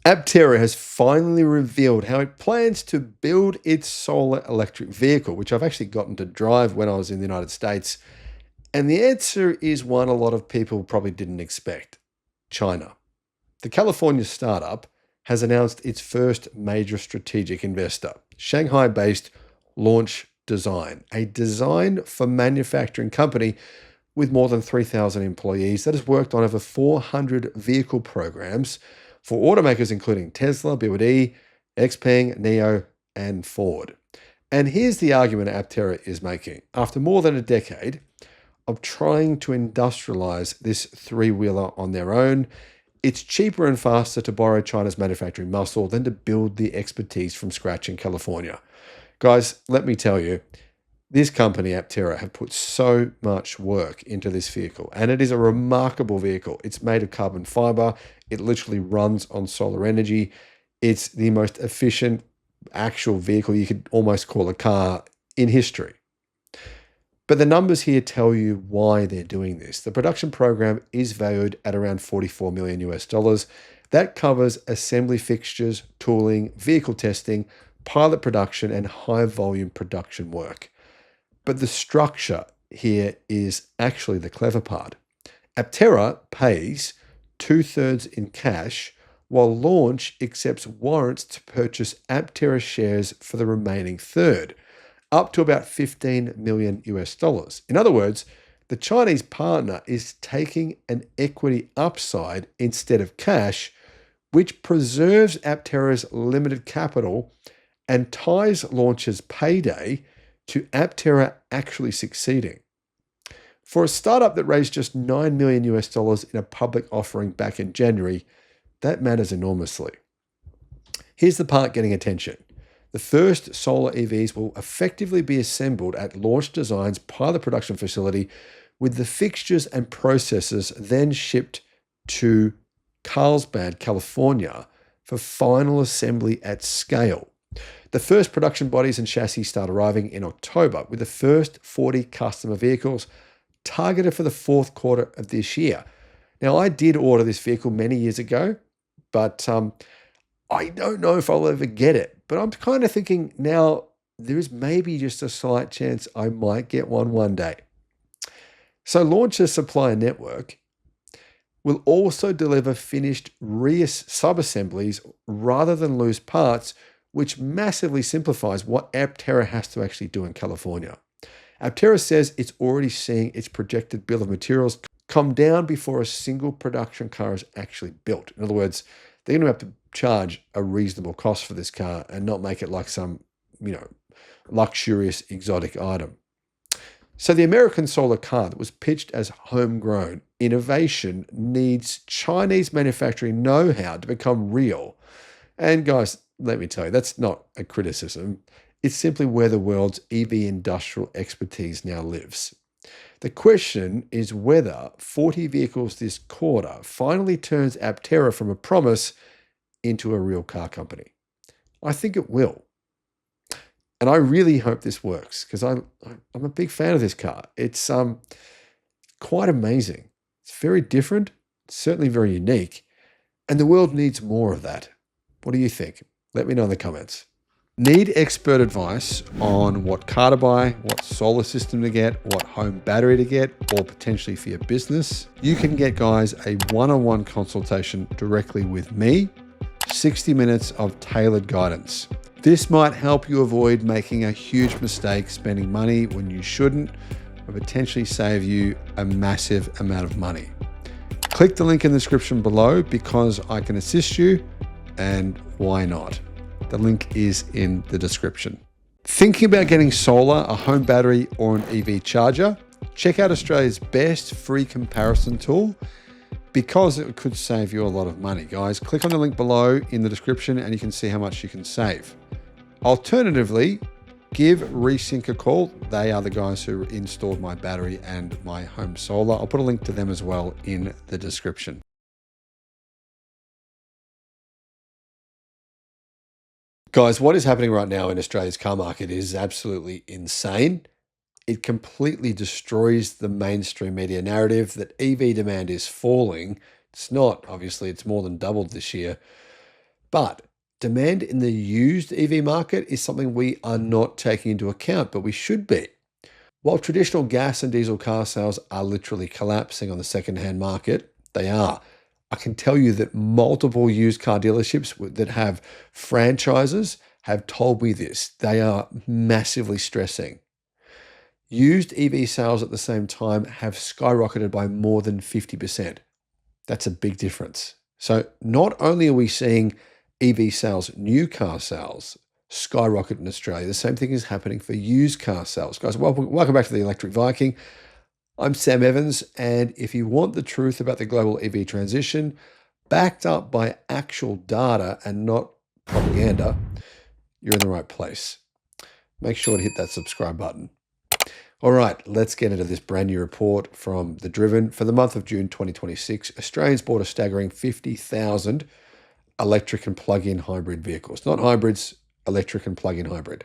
Aptera has finally revealed how it plans to build its solar electric vehicle, which I've actually gotten to drive when I was in the United States. And the answer is one a lot of people probably didn't expect: China. The California startup has announced its first major strategic investor, Shanghai based Launch Design, a design for manufacturing company with more than 3,000 employees that has worked on over 400 vehicle programs for automakers including Tesla, BYD, XPeng, NIO, and Ford. And here's the argument Aptera is making. After more than a decade of trying to industrialize this three-wheeler on their own, it's cheaper and faster to borrow China's manufacturing muscle than to build the expertise from scratch in California. Guys, let me tell you, this company, Aptera, have put so much work into this vehicle, and it is a remarkable vehicle. It's made of carbon fiber. It literally runs on solar energy. It's the most efficient actual vehicle you could almost call a car in history. But the numbers here tell you why they're doing this. The production program is valued at around 44 million US dollars. That covers assembly fixtures, tooling, vehicle testing, pilot production, and high volume production work. But the structure here is actually the clever part. Aptera pays 2/3 in cash, while Launch accepts warrants to purchase Aptera shares for the remaining third, up to about 15 million US dollars. In other words, the Chinese partner is taking an equity upside instead of cash, which preserves Aptera's limited capital and ties Launch's payday to Aptera actually succeeding. For a startup that raised just 9 million US dollars in a public offering back in January, that matters enormously. Here's the part getting attention. The first solar EVs will effectively be assembled at Launch Design's pilot production facility, with the fixtures and processes then shipped to Carlsbad, California, for final assembly at scale. The first production bodies and chassis start arriving in October, with the first 40 customer vehicles targeted for the fourth quarter of this year. Now, I did order this vehicle many years ago, but I don't know if I'll ever get it. But I'm kind of thinking now there is maybe just a slight chance I might get one day. So Launch's supplier network will also deliver finished sub-assemblies rather than loose parts, which massively simplifies what Aptera has to actually do in California. Aptera says it's already seeing its projected bill of materials come down before a single production car is actually built. In other words, they're going to have to charge a reasonable cost for this car and not make it like some, luxurious exotic item. So the American solar car that was pitched as homegrown innovation needs Chinese manufacturing know-how to become real. And guys, let me tell you, that's not a criticism. It's simply where the world's EV industrial expertise now lives. The question is whether 40 vehicles this quarter finally turns Aptera from a promise into a real car company. I think it will. And I really hope this works, because I'm a big fan of this car. It's quite amazing. It's very different, certainly very unique, and the world needs more of that. What do you think? Let me know in the comments. Need expert advice on what car to buy, what solar system to get, what home battery to get, or potentially for your business? You can get, guys, a one-on-one consultation directly with me, 60 minutes of tailored guidance. This might help you avoid making a huge mistake spending money when you shouldn't, or potentially save you a massive amount of money. Click the link in the description below because I can assist you, and why not? The link is in the description. Thinking about getting solar, a home battery, or an EV charger? Check out Australia's best free comparison tool, because it could save you a lot of money. Guys, click on the link below in the description and you can see how much you can save. Alternatively, give Resync a call. They are the guys who installed my battery and my home solar. I'll put a link to them as well in the description. Guys, what is happening right now in Australia's car market is absolutely insane. It completely destroys the mainstream media narrative that EV demand is falling. It's not, obviously, it's more than doubled this year. But demand in the used EV market is something we are not taking into account, but we should be. While traditional gas and diesel car sales are literally collapsing on the second-hand market, they are. I can tell you that multiple used car dealerships that have franchises have told me this. They are massively stressing. Used EV sales at the same time have skyrocketed by more than 50%. That's a big difference. So not only are we seeing EV sales, new car sales, skyrocket in Australia, the same thing is happening for used car sales. Guys, welcome back to the Electric Viking. I'm Sam Evans, and if you want the truth about the global EV transition, backed up by actual data and not propaganda, you're in the right place. Make sure to hit that subscribe button. All right, let's get into this brand new report from The Driven. For the month of June 2026, Australians bought a staggering 50,000 electric and plug-in hybrid vehicles. Not hybrids, electric and plug-in hybrid.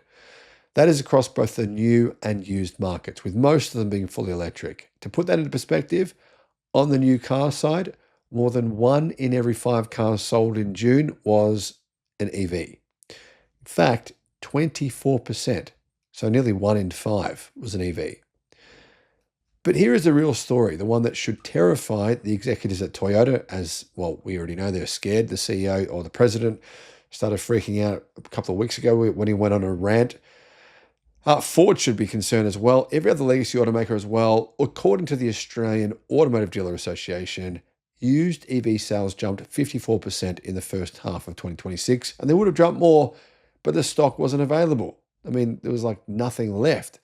That is across both the new and used markets, with most of them being fully electric. To put that into perspective, on the new car side, more than 1 in every 5 cars sold in June was an EV. In fact, 24%. So nearly 1 in 5 was an EV. But here is the real story, the one that should terrify the executives at Toyota, as, well, we already know they're scared. The CEO or the president started freaking out a couple of weeks ago when he went on a rant. Ford should be concerned as well. Every other legacy automaker as well. According to the Australian Automotive Dealer Association, used EV sales jumped 54% in the first half of 2026, and they would have jumped more, but the stock wasn't available. I mean, there was like nothing left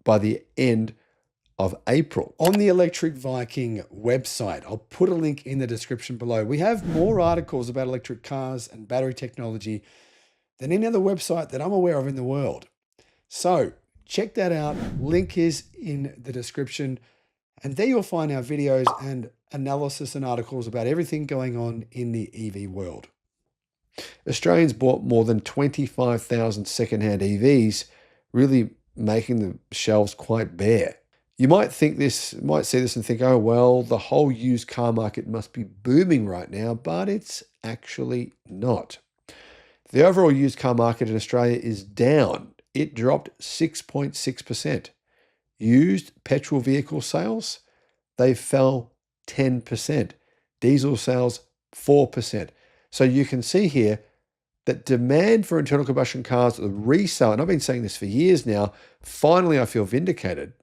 by the end of April. On the Electric Viking website, I'll put a link in the description below. We have more articles about electric cars and battery technology than any other website that I'm aware of in the world. So check that out. Link is in the description. And there you'll find our videos and analysis and articles about everything going on in the EV world. Australians bought more than 25,000 second-hand EVs, really making the shelves quite bare. You might see this and think, oh, well, the whole used car market must be booming right now, but it's actually not. The overall used car market in Australia is down. It dropped 6.6%. Used petrol vehicle sales, they fell 10%. Diesel sales, 4%. So you can see here that demand for internal combustion cars, the resale, and I've been saying this for years now, finally I feel vindicated.